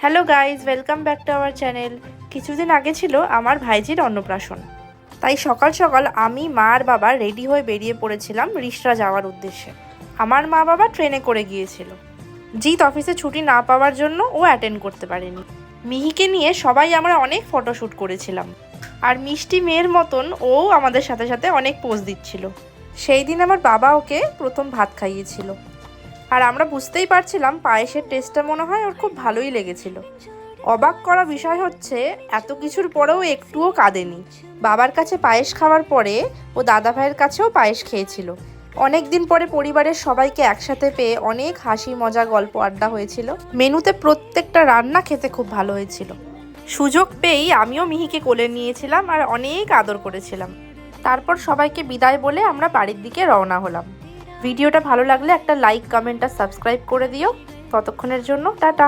Hello guys, welcome back to our channel. কিছুদিন আগে ছিল আমার ভাইজির অন্নপ্রাশন, তাই সকাল সকাল আমি, মা আর বাবা রেডি হয়ে বেরিয়ে পড়েছিলাম রিষড়া যাওয়ার উদ্দেশ্যে। আমার মা বাবা ট্রেনে করে গিয়েছিল। জিৎ অফিসে ছুটি না পাওয়ার জন্য ও অ্যাটেন্ড করতে পারেনি। মিহিকে নিয়ে সবাই আমরা অনেক ফটোশ্যুট করেছিলাম, আর মিষ্টি মেয়ের মতন ও আমাদের সাথে সাথে অনেক পোজ দিচ্ছিল। সেই দিন আমার বাবা ওকে প্রথম ভাত খাইয়েছিল, আর আমরা বুঝতেই পারছিলাম পায়েসের টেস্টটা মনে হয় ওর খুব ভালোই লেগেছিল। অবাক করা বিষয় হচ্ছে, এত কিছুর পরেও একটুও কাঁদেনি। বাবার কাছে পায়েস খাওয়ার পরে ও দাদা ভাইয়ের কাছেও পায়েস খেয়েছিল। অনেক দিন পরে পরিবারের সবাইকে একসাথে পেয়ে অনেক হাসি মজা গল্প আড্ডা হয়েছিল। মেনুতে প্রত্যেকটা রান্না খেতে খুব ভালো হয়েছিল। সুযোগ পেয়েই আমিও মিহিকে কোলে নিয়েছিলাম আর অনেক আদর করেছিলাম। তারপর সবাইকে বিদায় বলে আমরা বাড়ির দিকে রওনা হলাম। ভিডিওটা ভালো লাগলে একটা লাইক, কমেন্ট আর সাবস্ক্রাইব করে দিও। ততক্ষণের জন্য টাটা।